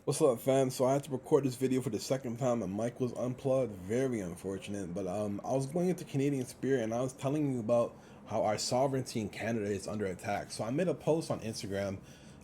What's up, fam? So I had to record this video for the second time, and mic was unplugged. Very unfortunate. But I was going into Canadian Spirit, and I was telling you about how our sovereignty in Canada is under attack. So I made a post on Instagram.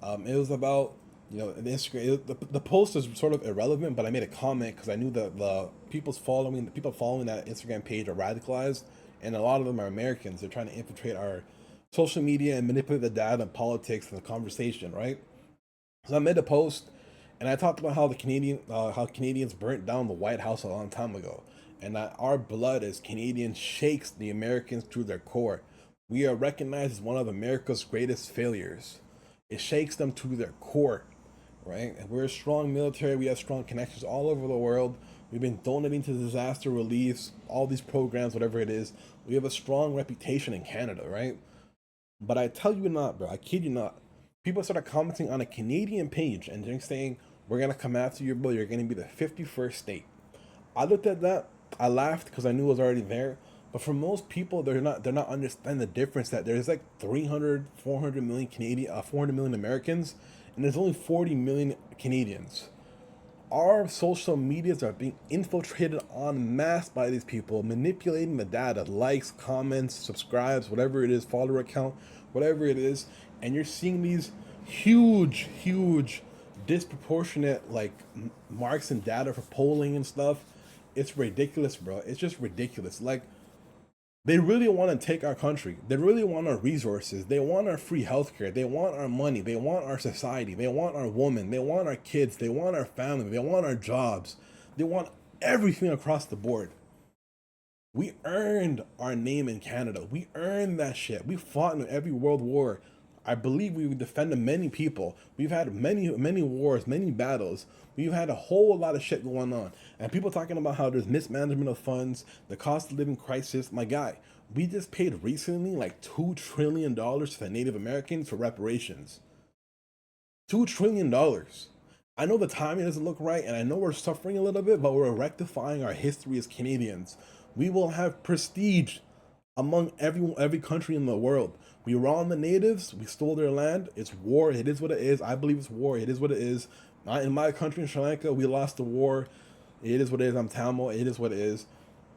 It was about the Instagram. The post is sort of irrelevant, but I made a comment because I knew that the people following that Instagram page are radicalized, and a lot of them are Americans. They're trying to infiltrate our social media and manipulate the data and politics and the conversation, right? So I made a post, and I talked about how how Canadians burnt down the White House a long time ago, and that our blood as Canadians shakes the Americans to their core. We are recognized as one of America's greatest failures. It shakes them to their core, right? And we're a strong military. We have strong connections all over the world. We've been donating to disaster reliefs, all these programs, whatever it is. We have a strong reputation in Canada, right? But I tell you not, bro. I kid you not. People started commenting on a Canadian page and they're saying, "We're gonna come after you, bro. You're gonna be the 51st state." I looked at that. I laughed because I knew it was already there. But for most people, they're not understanding the difference that there's like 300, 400 million Canadian, 400 million Americans, and there's only 40 million Canadians. Our social medias are being infiltrated en masse by these people, manipulating the data, likes, comments, subscribes, whatever it is, follower account, whatever it is, and you're seeing these huge, disproportionate marks and data for polling and stuff. It's ridiculous, bro. It's just ridiculous. Like, they really want to take our country. They really want our resources. They want our free healthcare. They want our money. They want our society. They want our women. They want our kids. They want our family. They want our jobs. They want everything across the board. We earned our name in Canada. We earned that shit. We fought in every world war. I believe we defended many people. We've had many wars, many battles. We've had a whole lot of shit going on. And people talking about how there's mismanagement of funds, the cost of living crisis. My guy, we just paid recently like $2 trillion to the Native Americans for reparations. $2 trillion. I know the timing doesn't look right, and I know we're suffering a little bit, but we're rectifying our history as Canadians. We will have prestige among every country in the world. We wronged the natives. We stole their land. It's war. It is what it is. I believe it's war. It is what it is. In my country, in Sri Lanka, we lost the war. It is what it is. I'm Tamil. It is what it is.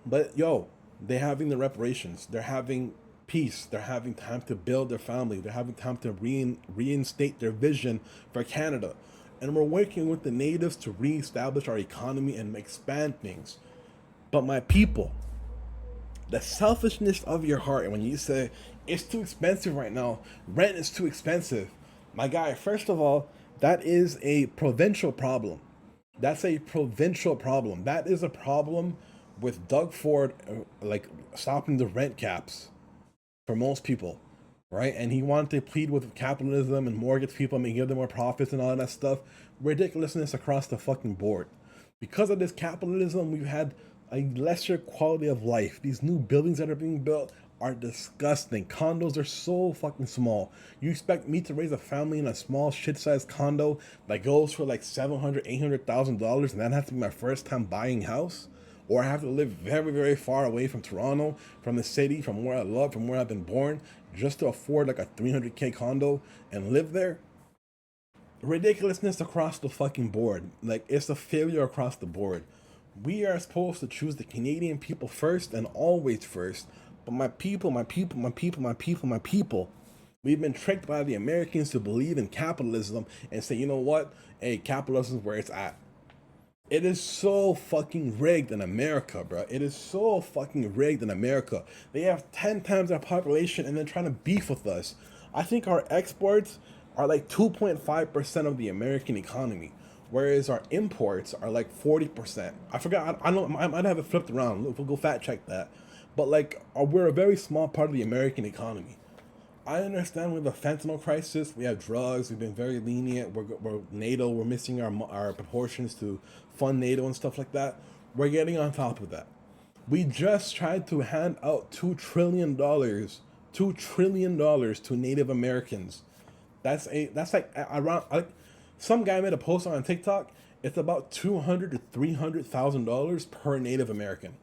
But yo, they're having the reparations. They're having peace. They're having time to build their family. They're having time to reinstate their vision for Canada. And we're working with the natives to reestablish our economy and expand things. But my people, the selfishness of your heart, and when you say it's too expensive right now, rent is too expensive, my guy, first of all, that is a provincial problem. That's a provincial problem. That is a problem with Doug Ford, stopping the rent caps for most people, right? And he wanted to plead with capitalism and mortgage people and give them more profits and all that stuff. Ridiculousness across the fucking board. Because of this capitalism, we've had a lesser quality of life. These new buildings that are being built are disgusting. Condos are so fucking small. You expect me to raise a family in a small shit-sized condo that goes for like $700,000, $800,000, and that has to be my first time buying house? Or I have to live very far away from Toronto, from the city, from where I love, from where I've been born, just to afford like a 300K condo and live there? Ridiculousness across the fucking board. Like, it's a failure across the board. We are supposed to choose the Canadian people first and always first. But my people, we've been tricked by the Americans to believe in capitalism and say, you know what? Hey, capitalism is where it's at. It is so fucking rigged in America, bro. It is so fucking rigged in America. They have 10 times our population and they're trying to beef with us. I think our exports are like 2.5% of the American economy, whereas our imports are like 40%. I forgot, I don't, I might have it flipped around. We'll go fact check that. But like, we're a very small part of the American economy. I understand we have a fentanyl crisis. We have drugs. We've been very lenient. We're NATO. We're missing our proportions to fund NATO and stuff like that. We're getting on top of that. We just tried to hand out $2 trillion to Native Americans. That's like around like some guy made a post on TikTok. It's about $200 to $300,000 per Native American,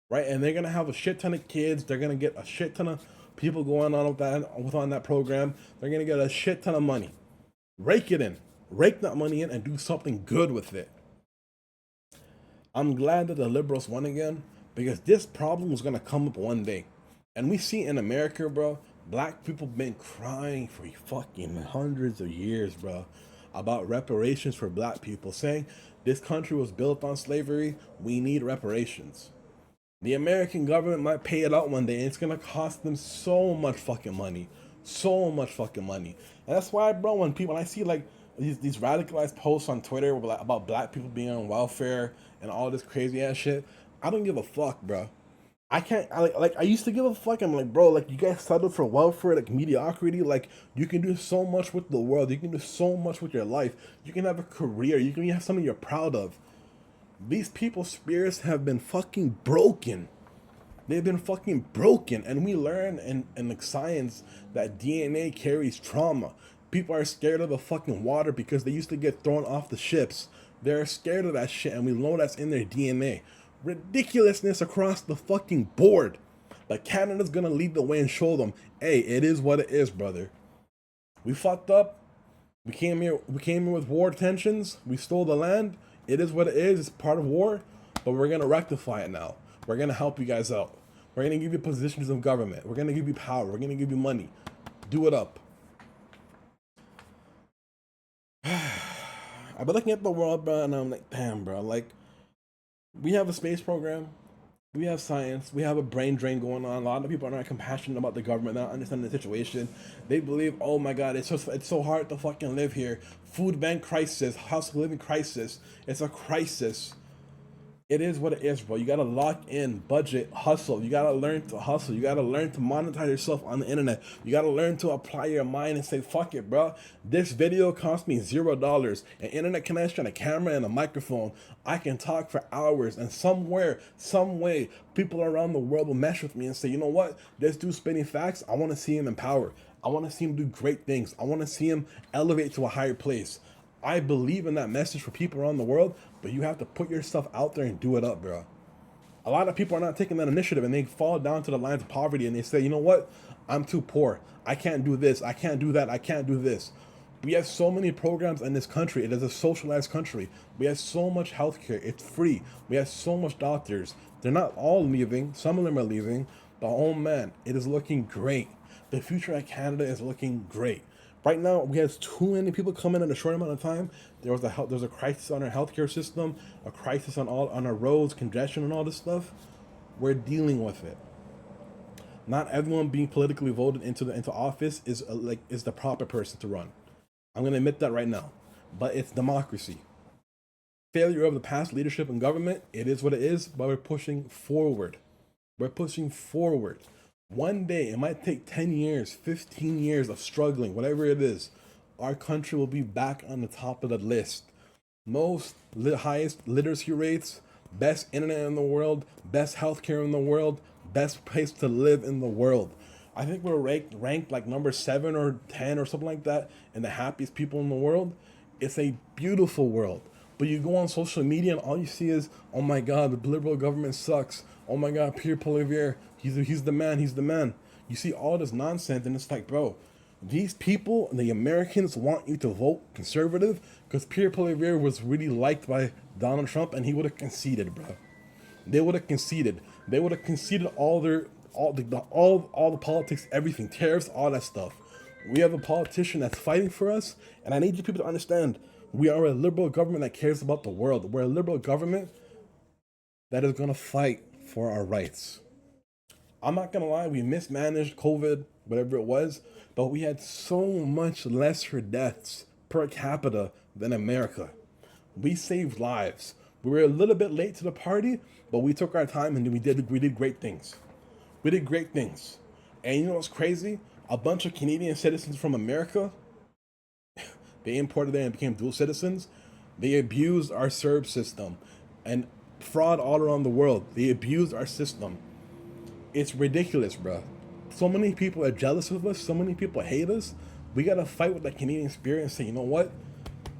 right? And they're gonna have a shit ton of kids. They're gonna get a shit ton of people going on with on that program. They're gonna get a shit ton of money. Rake it in. Rake that money in and do something good with it. I'm glad that the liberals won again because this problem was gonna come up one day. And we see in America, bro, black people been crying for fucking hundreds of years, bro, about reparations for black people, saying this country was built on slavery, we need reparations. The American government might pay it out one day, and it's gonna cost them so much fucking money, so much fucking money. And that's why, bro, when I see like these radicalized posts on Twitter about black people being on welfare and all this crazy ass shit, I don't give a fuck, bro. I can't I used to give a fuck. I'm like, bro, like you guys settled for welfare, like mediocrity. Like you can do so much with the world. You can do so much with your life. You can have a career. You can have something you're proud of. These people's spirits have been fucking broken. They've been fucking broken. And we learn in like science that DNA carries trauma. People are scared of the fucking water because they used to get thrown off the ships. They're scared of that shit, and we know that's in their DNA. Ridiculousness across the fucking board. But Canada's gonna lead the way and show them, hey, it is what it is, brother. We fucked up. We came here with war tensions. We stole the land. It is what it is. It's part of war. But we're gonna rectify it now. We're gonna help you guys out. We're gonna give you positions of government. We're gonna give you power. We're gonna give you money. Do it up. I've been looking at the world, bro, and I'm like, damn, bro. Like, we have a space program. We have science. We have a brain drain going on. A lot of people are not compassionate about the government. They don't understand the situation. They believe, oh my god, it's so hard to fucking live here. Food bank crisis, house of living crisis. It's a crisis. It is what it is, bro. You gotta lock in, budget, hustle. You gotta learn to hustle. You gotta learn to monetize yourself on the internet. You gotta learn to apply your mind and say, fuck it, bro. This video cost me $0. An internet connection, a camera, and a microphone. I can talk for hours, and somewhere, some way, people around the world will mesh with me and say, you know what? This dude's spitting facts. I wanna see him in power. I wanna see him do great things. I wanna see him elevate to a higher place. I believe in that message for people around the world, but you have to put yourself out there and do it up, bro. A lot of people are not taking that initiative, and they fall down to the lines of poverty and they say, you know what? I'm too poor. I can't do this. I can't do that. I can't do this. We have so many programs in this country. It is a socialized country. We have so much healthcare. It's free. We have so much doctors. They're not all leaving. Some of them are leaving. But oh man, it is looking great. The future of Canada is looking great. Right now, we have too many people coming in a short amount of time. There's a crisis on our healthcare system, a crisis on our roads, congestion, and all this stuff. We're dealing with it. Not everyone being politically voted into office is the proper person to run. I'm gonna admit that right now, but it's democracy. Failure of the past leadership and government. It is what it is, but we're pushing forward. We're pushing forward. One day, it might take 10 years, 15 years of struggling, whatever it is, our country will be back on the top of the list. Highest literacy rates, best internet in the world, best healthcare in the world, best place to live in the world. I think we're ranked like number 7 or 10 or something like that in the happiest people in the world. It's a beautiful world. But you go on social media and all you see is, oh my god, the liberal government sucks. Oh my god, Pierre Poilievre, he's the man, he's the man. You see all this nonsense and it's like, bro, these people, the Americans, want you to vote conservative because Pierre Poilievre was really liked by Donald Trump and he would have conceded, bro. They would have conceded. They would have conceded all the politics, everything, tariffs, all that stuff. We have a politician that's fighting for us, and I need you people to understand we are a liberal government that cares about the world. We're a liberal government that is going to fight for our rights. I'm not going to lie, we mismanaged COVID, whatever it was, but we had so much lesser deaths per capita than America. We saved lives. We were a little bit late to the party, but we took our time and we did great things. We did great things. And you know what's crazy? A bunch of Canadian citizens from America, they imported there and became dual citizens. They abused our CERB system and fraud all around the world. They abused our system. It's ridiculous, bro. So many people are jealous of us. So many people hate us. We gotta fight with that Canadian spirit and say, you know what?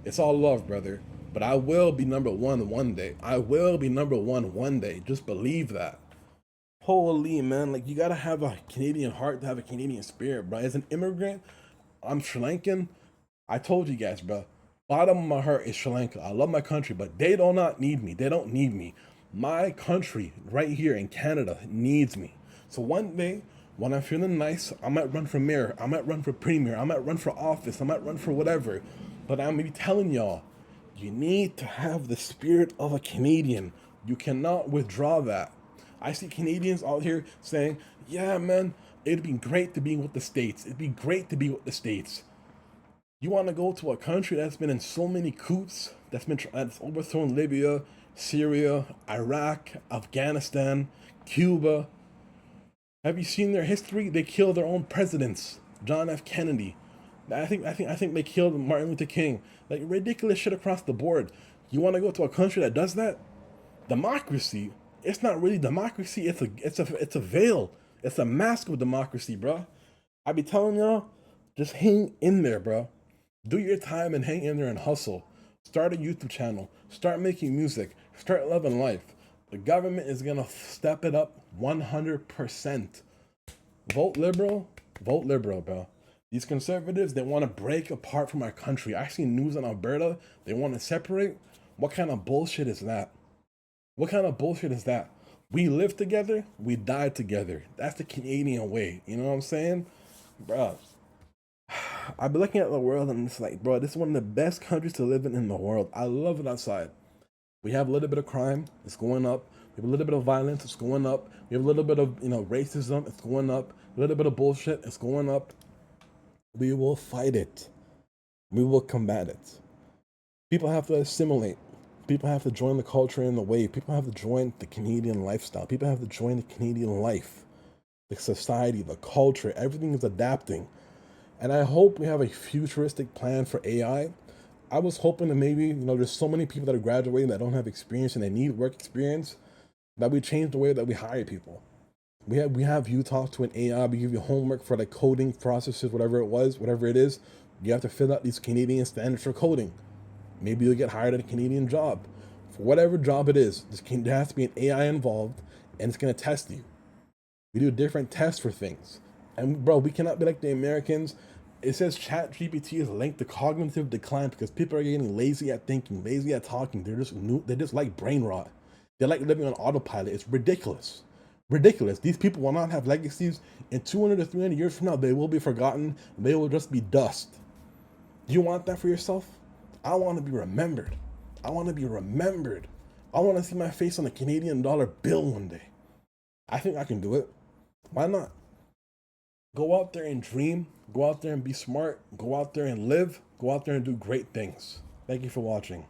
It's all love, brother. But I will be number one day. I will be number one day. Just believe that. Holy man, like you gotta have a Canadian heart to have a Canadian spirit, bro. As an immigrant, I'm Sri Lankan. I told you guys, bro. Bottom of my heart is Sri Lanka. I love my country, but they do not need me. They don't need me. My country right here in Canada needs me. So one day, when I'm feeling nice, I might run for mayor, I might run for premier, I might run for office, I might run for whatever. But I'm gonna be telling y'all, you need to have the spirit of a Canadian. You cannot withdraw that. I see Canadians out here saying, yeah, man, it'd be great to be with the States. It'd be great to be with the States. You want to go to a country that's been in so many coups, that's overthrown Libya, Syria, Iraq, Afghanistan, Cuba. Have you seen their history? They killed their own presidents. John F. Kennedy. I think they killed Martin Luther King. Like ridiculous shit across the board. You want to go to a country that does that? Democracy. It's not really democracy. It's a veil. It's a mask of democracy, bro. I be telling y'all, just hang in there, bro. Do your time and hang in there and hustle. Start a YouTube channel. Start making music. Start loving life. The government is gonna step it up 100%. Vote liberal. Vote liberal, bro. These conservatives, they want to break apart from our country. I see news in Alberta. They want to separate. What kind of bullshit is that? What kind of bullshit is that? We live together, we die together. That's the Canadian way. You know what I'm saying? Bro, I've been looking at the world and it's like, bro, this is one of the best countries to live in the world. I love it outside. We have a little bit of crime, it's going up. We have a little bit of violence, it's going up. We have a little bit of, racism, it's going up. A little bit of bullshit, it's going up. We will fight it. We will combat it. People have to assimilate. People have to join the culture and the wave. People have to join the Canadian lifestyle. People have to join the Canadian life, the society, the culture. Everything is adapting. And I hope we have a futuristic plan for AI. I was hoping that maybe, there's so many people that are graduating that don't have experience and they need work experience, that we change the way that we hire people. We have you talk to an AI, we give you homework for like coding processes, whatever it is. You have to fill out these Canadian standards for coding. Maybe you'll get hired at a Canadian job. For whatever job it is, there has to be an AI involved and it's gonna test you. We do different tests for things. And bro, we cannot be like the Americans. It says Chat GPT is linked to cognitive decline because people are getting lazy at thinking, lazy at talking. They just like brain rot. They like living on autopilot. It's ridiculous. Ridiculous. These people will not have legacies. In 200 to 300 years from now, they will be forgotten. They will just be dust. Do you want that for yourself? I want to be remembered. I want to be remembered. I want to see my face on a Canadian dollar bill one day. I think I can do it. Why not? Go out there and dream. Go out there and be smart. Go out there and live. Go out there and do great things. Thank you for watching.